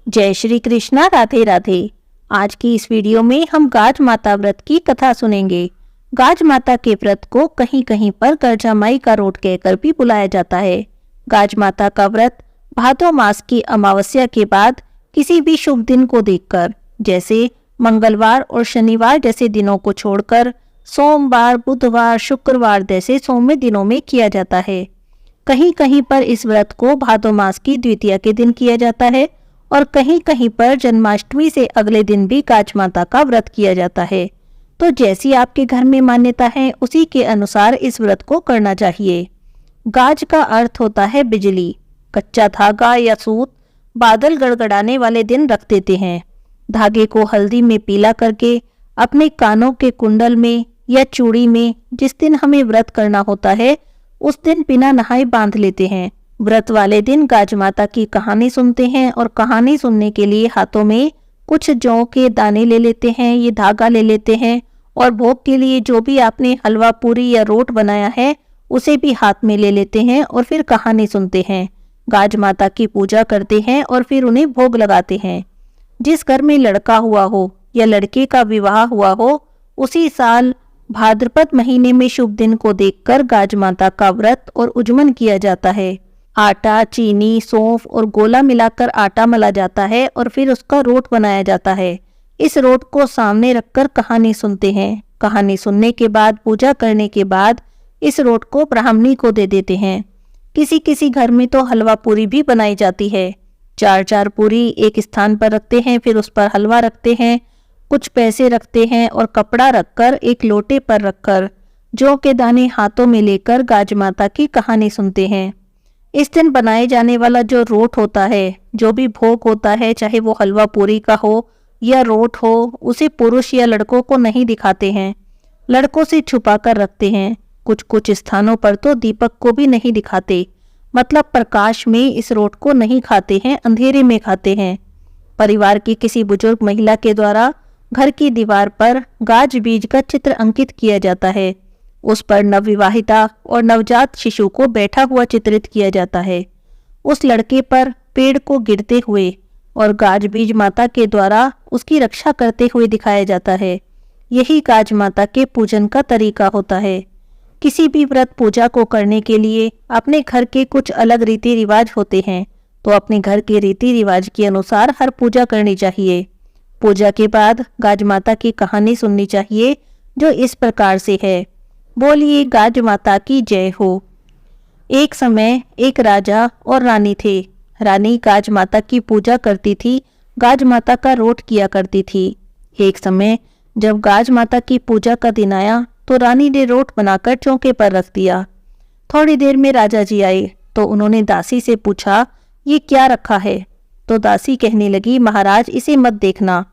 जय श्री कृष्णा। राधे राधे। आज की इस वीडियो में हम गाज माता व्रत की कथा सुनेंगे। गाज माता के व्रत को कहीं कहीं पर गर्जा माई का रोट कहकर भी बुलाया जाता है। गाज माता का व्रत भादो मास की अमावस्या के बाद किसी भी शुभ दिन को देखकर, जैसे मंगलवार और शनिवार जैसे दिनों को छोड़कर सोमवार, बुधवार, शुक्रवार जैसे सौम्य दिनों में किया जाता है। कहीं कहीं पर इस व्रत को भादो मास की द्वितीया के दिन किया जाता है और कहीं कहीं पर जन्माष्टमी से अगले दिन भी गाज माता का व्रत किया जाता है। तो जैसी आपके घर में मान्यता है उसी के अनुसार इस व्रत को करना चाहिए। गाज का अर्थ होता है बिजली। कच्चा धागा या सूत बादल गड़गड़ाने वाले दिन रख देते हैं। धागे को हल्दी में पीला करके अपने कानों के कुंडल में या चूड़ी में जिस दिन हमें व्रत करना होता है उस दिन बिना नहाए बांध लेते हैं। व्रत वाले दिन गाज माता की कहानी सुनते हैं और कहानी सुनने के लिए हाथों में कुछ जौ के दाने ले लेते हैं, ये धागा ले लेते हैं और भोग के लिए जो भी आपने हलवा पूरी या रोट बनाया है उसे भी हाथ में ले लेते हैं और फिर कहानी सुनते हैं। गाज माता की पूजा करते हैं और फिर उन्हें भोग लगाते हैं। जिस घर में लड़का हुआ हो या लड़के का विवाह हुआ हो उसी साल भाद्रपद महीने में शुभ दिन को देखकर गाज माता का व्रत और उज्जमन किया जाता है। आटा, चीनी, सौंफ और गोला मिलाकर आटा मला जाता है और फिर उसका रोट बनाया जाता है। इस रोट को सामने रखकर कहानी सुनते हैं। कहानी सुनने के बाद, पूजा करने के बाद इस रोट को ब्राह्मणी को दे देते हैं। किसी किसी घर में तो हलवा पूरी भी बनाई जाती है। चार चार पूरी एक स्थान पर रखते हैं, फिर उस पर हलवा रखते हैं, कुछ पैसे रखते हैं और कपड़ा रखकर एक लोटे पर रखकर जौ के दाने हाथों में लेकर गाज माता की कहानी सुनते हैं। इस दिन बनाए जाने वाला जो रोट होता है, जो भी भोग होता है, चाहे वो हलवा पूरी का हो या रोट हो, उसे पुरुष या लड़कों को नहीं दिखाते हैं। लड़कों से छुपा कर रखते हैं। कुछ कुछ स्थानों पर तो दीपक को भी नहीं दिखाते, मतलब प्रकाश में इस रोट को नहीं खाते हैं, अंधेरे में खाते हैं। परिवार की किसी बुजुर्ग महिला के द्वारा घर की दीवार पर गाज बीज का चित्र अंकित किया जाता है। उस पर नवविवाहिता और नवजात शिशु को बैठा हुआ चित्रित किया जाता है। उस लड़के पर पेड़ को गिरते हुए और गाज बीज माता के द्वारा उसकी रक्षा करते हुए दिखाया जाता है। यही गाज माता के पूजन का तरीका होता है। किसी भी व्रत पूजा को करने के लिए अपने घर के कुछ अलग रीति रिवाज होते हैं, तो अपने घर के रीति रिवाज के अनुसार हर पूजा करनी चाहिए। पूजा के बाद गाज माता की कहानी सुननी चाहिए, जो इस प्रकार से है। बोलिए गाज माता की जय हो। एक समय एक राजा और रानी थे। रानी गाज माता की पूजा करती थी, गाज माता का रोट किया करती थी। एक समय जब गाज माता की पूजा का दिन आया तो रानी ने रोट बनाकर चौके पर रख दिया। थोड़ी देर में राजा जी आए तो उन्होंने दासी से पूछा, ये क्या रखा है? तो दासी कहने लगी, महाराज इसे मत देखना।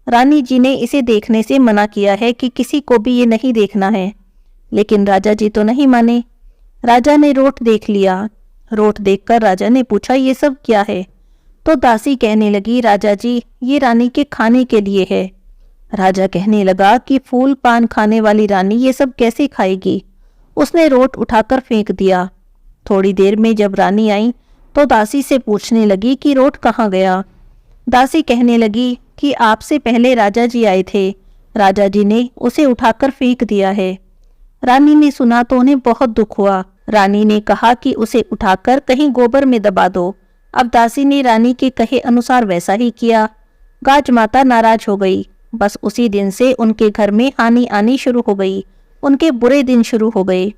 रानी जी ने इसे देखने से मना किया है कि किसी को भी ये नहीं देखना है। लेकिन राजा जी तो नहीं माने। राजा ने रोट देख लिया। रोट देखकर राजा ने पूछा, ये सब क्या है? तो दासी कहने लगी, राजा जी ये रानी के खाने के लिए है। राजा कहने लगा कि फूल पान खाने वाली रानी ये सब कैसे खाएगी? उसने रोट उठाकर फेंक दिया। थोड़ी देर में जब रानी आई तो दासी से पूछने लगी कि रोट कहाँ गया? दासी कहने लगी कि आपसे पहले राजा जी आए थे, राजा जी ने उसे उठाकर फेंक दिया है। रानी ने सुना तो उन्हें बहुत दुख हुआ। रानी ने कहा कि उसे उठाकर कहीं गोबर में दबा दो। अब दासी ने रानी के कहे अनुसार वैसा ही किया। गाज माता नाराज हो गई। बस उसी दिन से उनके घर में हानि आनी शुरू हो गई। उनके बुरे दिन शुरू हो गए।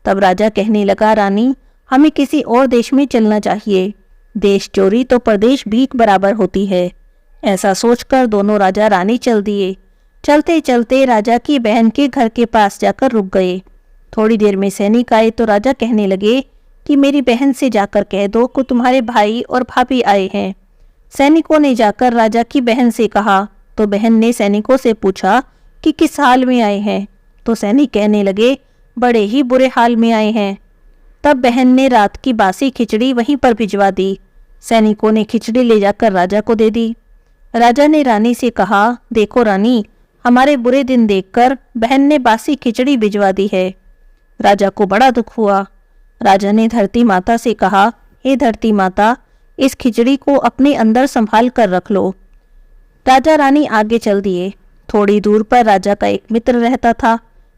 तब राजा कहने लगा, रानी हमें किसी और देश में चलना चाहिए। देश चोरी तो परदेश भीख बराबर होती है। ऐसा सोचकर दोनों राजा रानी चल दिए। चलते चलते राजा की बहन के घर के पास जाकर रुक गए। थोड़ी देर में सैनिक आए तो राजा कहने लगे कि मेरी बहन से जाकर कह दो कि तुम्हारे भाई और भाभी आए हैं। सैनिकों ने जाकर राजा की बहन से कहा तो बहन ने सैनिकों से पूछा कि किस हाल में आए हैं? तो सैनिक कहने लगे, बड़े ही बुरे हाल में आए हैं। तब बहन ने रात की बासी खिचड़ी वहीं पर भिजवा दी। सैनिकों ने खिचड़ी ले जाकर राजा को दे दी। राजा ने रानी से कहा, देखो रानी, हमारे बुरे दिन देखकर बहन ने बासी खिचड़ी भिजवा दी है। राजा को बड़ा दुख हुआ। राजा ने धरती माता से कहा, हे धरती माता, इस खिचड़ी को अपने अंदर संभाल कर रख लो। राजा रानी आगे चल दिए। थोड़ी दूर पर राजा का एक मित्र रहता था।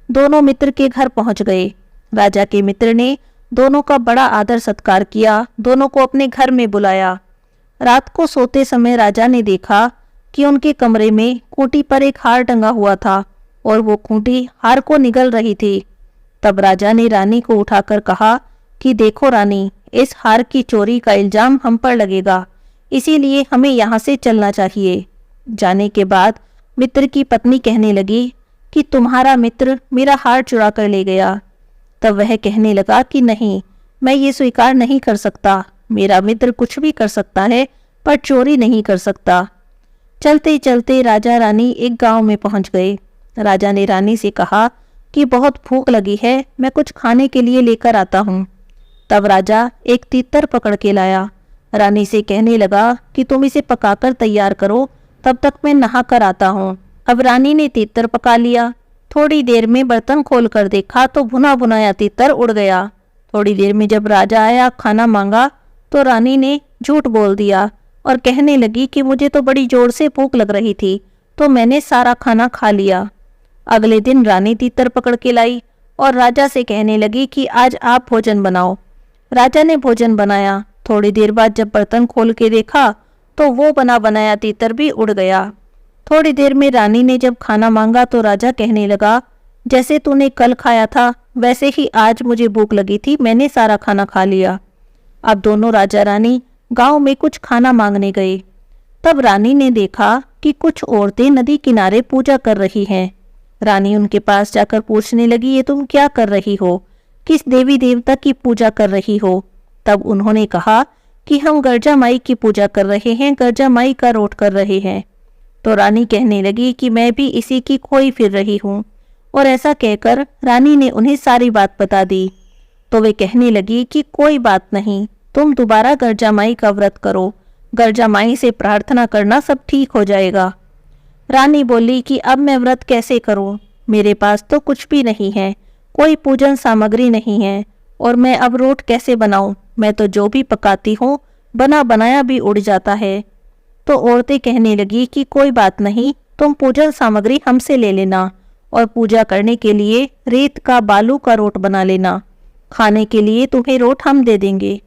दोनों मित्र के घर पहुंच गए। राजा के मित्र ने दोनों का बड़ा आदर सत्कार किया, दोनों को अपने घर में बुलाया। रात को सोते समय राजा ने देखा कि उनके कमरे में खूंटी पर एक हार टंगा हुआ था और वो खूंटी हार को निगल रही थी। तब राजा ने रानी को उठाकर कहा कि देखो रानी, इस हार की चोरी का इल्जाम हम पर लगेगा, इसीलिए हमें यहाँ से चलना चाहिए। जाने के बाद मित्र की पत्नी कहने लगी कि तुम्हारा मित्र मेरा हार चुरा कर ले गया। तब वह कहने लगा कि नहीं, मैं ये स्वीकार नहीं कर सकता। मेरा मित्र कुछ भी कर सकता है पर चोरी नहीं कर सकता। चलते चलते राजा रानी एक गांव में पहुंच गए। राजा ने रानी से कहा कि बहुत भूख लगी है, मैं कुछ खाने के लिए लेकर आता हूँ। तब राजा एक तीतर पकड़ के लाया। रानी से कहने लगा कि तुम इसे पकाकर तैयार करो, तब तक मैं नहा कर आता हूँ। अब रानी ने तीतर पका लिया। थोड़ी देर में बर्तन खोलकर देखा तो भुना भुनाया तीतर उड़ गया। थोड़ी देर में जब राजा आया खाना मांगा तो रानी ने झूठ बोल दिया और कहने लगी कि मुझे तो बड़ी जोर से भूख लग रही थी तो मैंने सारा खाना खा लिया। अगले दिन रानी तीतर पकड़ के लाई और राजा से कहने लगी कि आज आप भोजन बनाओ। राजा ने भोजन बनाया। थोड़ी देर बाद जब बर्तन खोल के देखा तो वो बना बनाया तीतर भी उड़ गया। थोड़ी देर में रानी ने जब खाना मांगा तो राजा कहने लगा, जैसे तूने कल खाया था वैसे ही आज मुझे भूख लगी थी, मैंने सारा खाना खा लिया। अब दोनों राजा रानी गांव में कुछ खाना मांगने गए। तब रानी ने देखा कि कुछ औरतें नदी किनारे पूजा कर रही हैं। रानी उनके पास जाकर पूछने लगी, ये तुम क्या कर रही हो, किस देवी देवता की पूजा कर रही हो? तब उन्होंने कहा कि हम गर्जा माई की पूजा कर रहे हैं, गर्जा माई का रोट कर रहे हैं। तो रानी कहने लगी कि मैं भी इसी की खोई फिर रही हूँ। और ऐसा कहकर रानी ने उन्हें सारी बात बता दी। तो वे कहने लगी कि कोई बात नहीं, तुम दोबारा गर्जा माई का व्रत करो, गर्जा माई से प्रार्थना करना, सब ठीक हो जाएगा। रानी बोली कि अब मैं व्रत कैसे करूं, मेरे पास तो कुछ भी नहीं है, कोई पूजन सामग्री नहीं है, और मैं अब रोट कैसे बनाऊं? मैं तो जो भी पकाती हूँ बना बनाया भी उड़ जाता है। तो औरतें कहने लगी कि कोई बात नहीं, तुम पूजन सामग्री हमसे ले लेना और पूजा करने के लिए रेत का बालू का रोट बना लेना, खाने के लिए तुम्हें रोट हम दे देंगे।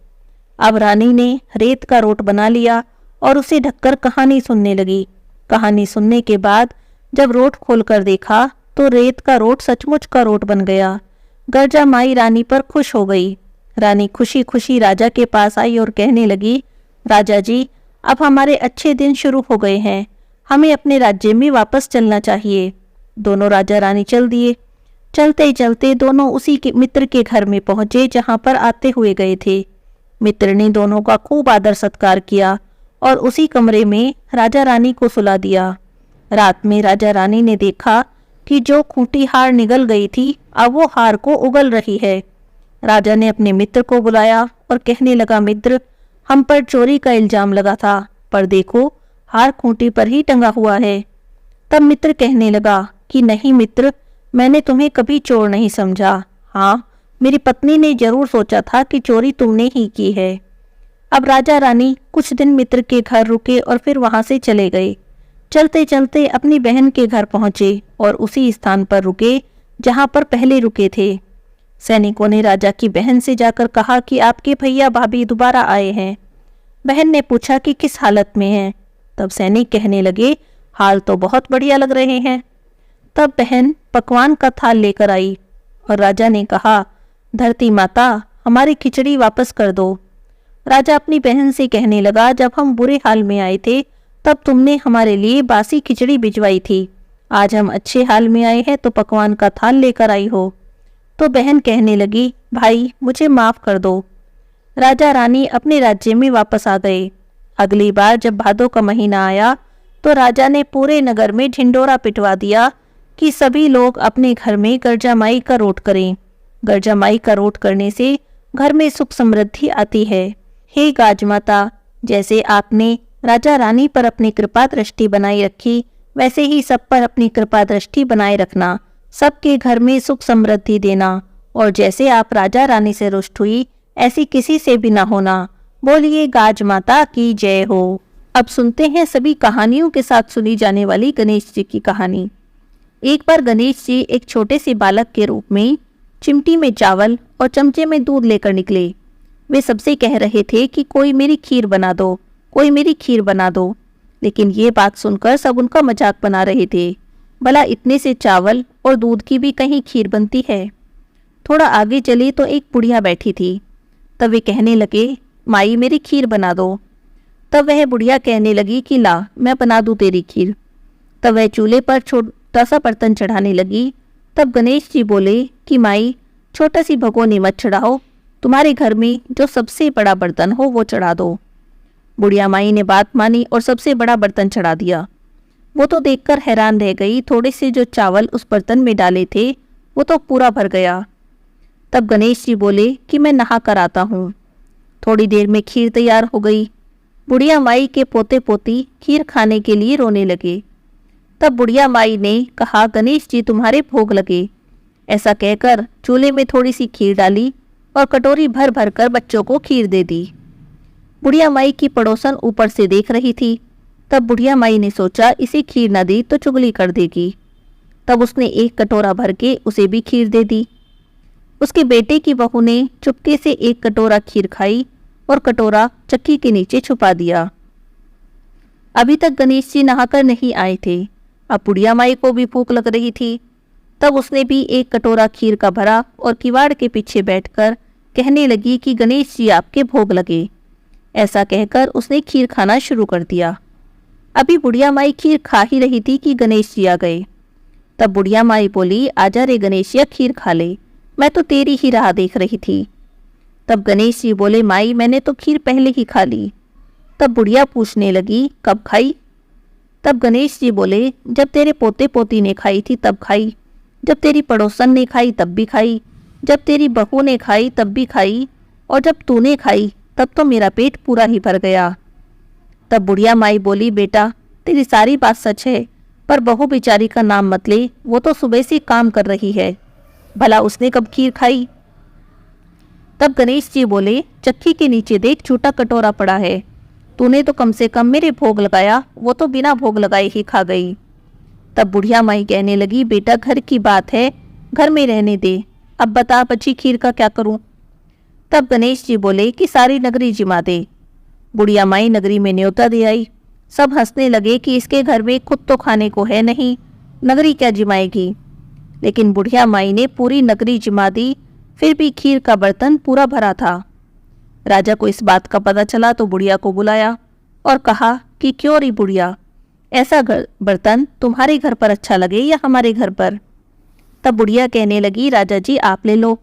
अब रानी ने रेत का रोट बना लिया और उसे ढककर कहानी सुनने लगी। कहानी सुनने के बाद जब रोट खोलकर देखा तो रेत का रोट सचमुच का रोट बन गया। गर्जा माई रानी पर खुश हो गई। रानी खुशी खुशी राजा के पास आई और कहने लगी, राजा जी, अब हमारे अच्छे दिन शुरू हो गए हैं, हमें अपने राज्य में वापस चलना चाहिए। दोनों राजा रानी चल दिए। चलते चलते दोनों उसी के मित्र के घर में पहुंचे जहां पर आते हुए गए थे। मित्र ने दोनों का खूब आदर सत्कार किया और उसी कमरे में राजा रानी को सुला दिया। रात में राजा रानी ने देखा कि जो खूंटी हार निगल गई थी अब वो हार को उगल रही है। राजा ने अपने मित्र को बुलाया और कहने लगा, मित्र, हम पर चोरी का इल्जाम लगा था, पर देखो हार खूंटी पर ही टंगा हुआ है। तब मित्र कहने लगा कि नहीं मित्र, मैंने तुम्हें कभी चोर नहीं समझा। हाँ, मेरी पत्नी ने जरूर सोचा था कि चोरी तुमने ही की है। अब राजा रानी कुछ दिन मित्र के घर रुके और फिर वहां से चले गए। चलते चलते अपनी बहन के घर पहुंचे और उसी स्थान पर रुके जहां पर पहले रुके थे। सैनिकों ने राजा की बहन से जाकर कहा कि आपके भैया भाभी दोबारा आए हैं। बहन ने पूछा कि किस हालत में हैं। तब सैनिक कहने लगे, हाल तो बहुत बढ़िया लग रहे हैं। तब बहन पकवान का थाल लेकर आई और राजा ने कहा, धरती माता, हमारी खिचड़ी वापस कर दो। राजा अपनी बहन से कहने लगा, जब हम बुरे हाल में आए थे तब तुमने हमारे लिए बासी खिचड़ी भिजवाई थी, आज हम अच्छे हाल में आए हैं तो पकवान का थाल लेकर आई हो। तो बहन कहने लगी, भाई मुझे माफ कर दो। राजा रानी अपने राज्य में वापस आ गए। अगली बार जब भादों का महीना आया तो राजा ने पूरे नगर में ढिंडोरा पिटवा दिया कि सभी लोग अपने घर में गर्जा माई का रोट करें। गर्जा माई का रोट करने से घर में सुख समृद्धि आती है। हे गाज माता, जैसे आपने राजा रानी पर अपनी कृपा दृष्टि बनाई रखी, वैसे ही सब पर अपनी कृपा दृष्टि बनाए रखना, सबके घर में सुख समृद्धि देना, और जैसे आप राजा रानी से रुष्ट हुई ऐसी किसी से भी ना होना। बोलिए गाज माता की जय हो। अब सुनते हैं सभी कहानियों के साथ सुनी जाने वाली गणेश जी की कहानी। एक बार गणेश जी एक छोटे से बालक के रूप में चिमटी में चावल और चमचे में दूध लेकर निकले। वे सबसे कह रहे थे कि कोई मेरी खीर बना दो, कोई मेरी खीर बना दो। लेकिन ये बात सुनकर सब उनका मजाक बना रहे थे। भला इतने से चावल और दूध की भी कहीं खीर बनती है। थोड़ा आगे चले तो एक बुढ़िया बैठी थी। तब वे कहने लगे, माई मेरी खीर बना दो। तब वह बुढ़िया कहने लगी कि ला मैं बना दूं तेरी खीर। तब वह चूल्हे पर छोटा सा बर्तन चढ़ाने लगी। तब गणेश जी बोले कि माई छोटा सी भगोनी मत चढ़ाओ, तुम्हारे घर में जो सबसे बड़ा बर्तन हो वो चढ़ा दो। बुढ़िया माई ने बात मानी और सबसे बड़ा बर्तन चढ़ा दिया। वो तो देखकर हैरान रह गई, थोड़े से जो चावल उस बर्तन में डाले थे वो तो पूरा भर गया। तब गणेश जी बोले कि मैं नहा कर आता हूँ। थोड़ी देर में खीर तैयार हो गई। बुढ़िया माई के पोते पोती खीर खाने के लिए रोने लगे। तब बुढ़िया माई ने कहा, गणेश जी तुम्हारे भोग लगे। ऐसा कहकर चूल्हे में थोड़ी सी खीर डाली और कटोरी भर भर कर बच्चों को खीर दे दी। बुढ़िया माई की पड़ोसन ऊपर से देख रही थी। तब बुढ़िया माई ने सोचा इसे खीर न दी तो चुगली कर देगी। तब उसने एक कटोरा भर के उसे भी खीर दे दी। उसके बेटे की बहू ने चुपके से एक कटोरा खीर खाई और कटोरा चक्की के नीचे छुपा दिया। अभी तक गणेश जी नहाकर नहीं आए थे। अब बुढ़िया माई को भी भूख लग रही थी। तब उसने भी एक कटोरा खीर का भरा और किवाड़ के पीछे बैठकर कहने लगी कि गणेश जी आपके भोग लगे। ऐसा कहकर उसने खीर खाना शुरू कर दिया। अभी बुढ़िया माई खीर खा ही रही थी कि गणेश जी आ गए। तब बुढ़िया माई बोली, आजा रे गणेशिया खीर खा ले, मैं तो तेरी ही राह देख रही थी। तब गणेश जी बोले, माई मैंने तो खीर पहले ही खा ली। तब बुढ़िया पूछने लगी, कब खाई? तब गणेश जी बोले, जब तेरे पोते पोती ने खाई थी तब खाई, जब तेरी पड़ोसन ने खाई तब भी खाई, जब तेरी बहू ने खाई तब भी खाई, और जब तूने खाई तब तो मेरा पेट पूरा ही भर गया। तब बुढ़िया माई बोली, बेटा तेरी सारी बात सच है, पर बहू बेचारी का नाम मत ले, वो तो सुबह से काम कर रही है, भला उसने कब खीर खाई? तब गणेश जी बोले, चक्की के नीचे देख छोटा कटोरा पड़ा है, तूने तो कम से कम मेरे भोग लगाया, वो तो बिना भोग लगाए ही खा गई। तब बुढ़िया माई कहने लगी, बेटा घर की बात है, घर में रहने दे, अब बता बची खीर का क्या करूं? तब गणेश जी बोले कि सारी नगरी जिमा दे। बुढ़िया माई नगरी में न्योता दे आई। सब हंसने लगे कि इसके घर में खुद तो खाने को है नहीं, नगरी क्या जिमाएगी। लेकिन बुढ़िया माई ने पूरी नगरी जिमा दी, फिर भी खीर का बर्तन पूरा भरा था। राजा को इस बात का पता चला तो बुढ़िया को बुलाया और कहा कि क्यों री बुढ़िया, ऐसा बर्तन तुम्हारे घर पर अच्छा लगे या हमारे घर पर? तब बुढ़िया कहने लगी, राजा जी आप ले लो।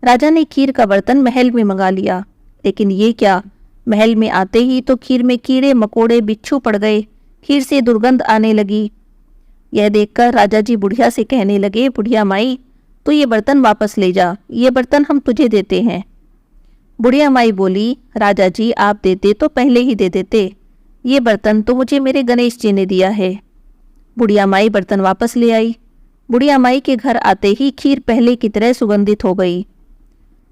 राजा ने खीर का बर्तन महल में मंगा लिया, लेकिन ये क्या, महल में आते ही तो खीर में कीड़े मकोड़े बिच्छू पड़ गए, खीर से दुर्गंध आने लगी। यह देखकर राजा जी बुढ़िया से कहने लगे, बुढ़िया माई तो ये बर्तन वापस ले जा, ये बर्तन हम तुझे देते हैं। बुढ़िया माई बोली, राजा जी आप देते तो पहले ही दे देते, ये बर्तन तो मुझे मेरे गणेश जी ने दिया है। बुढ़िया माई बर्तन वापस ले आई। बुढ़िया माई के घर आते ही खीर पहले की तरह सुगंधित हो गई।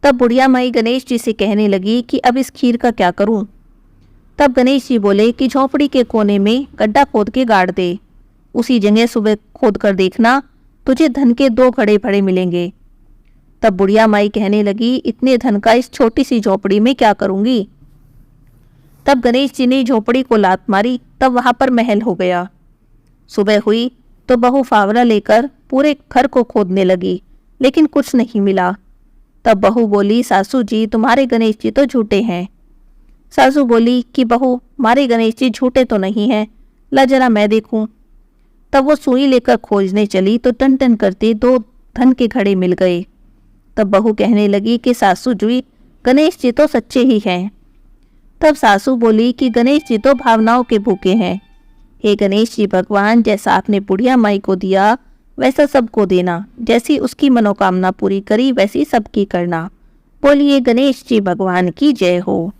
तब बुढ़िया माई गणेश जी से कहने लगी कि अब इस खीर का क्या करूं? तब गणेश जी बोले कि झोंपड़ी के कोने में गड्ढा खोद के गाड़ दे, उसी जगह सुबह खोद कर देखना, तुझे धन के 2 घड़े भरे मिलेंगे। तब बुढ़िया माई कहने लगी, इतने धन का इस छोटी सी झोपड़ी में क्या करूंगी? तब गणेश जी ने झोपड़ी को लात मारी, तब वहां पर महल हो गया। सुबह हुई तो बहू फावड़ा लेकर पूरे घर को खोदने लगी, लेकिन कुछ नहीं मिला। तब बहू बोली, सासू जी तुम्हारे गणेश जी तो झूठे हैं। सासू बोली कि बहू हमारे गणेश जी झूठे तो नहीं हैं, ला जरा मैं देखूं। तब वो सुई लेकर खोजने चली तो टन टन करते 2 धन के घड़े मिल गए। तब बहू कहने लगी कि सासू जी गणेश जी तो सच्चे ही हैं। तब सासू बोली कि गणेश जी तो भावनाओं के भूखे हैं। हे गणेश जी भगवान, जैसा आपने बुढ़िया माई को दिया वैसा सबको देना, जैसी उसकी मनोकामना पूरी करी वैसी सबकी करना। बोलिए गणेश जी भगवान की जय हो।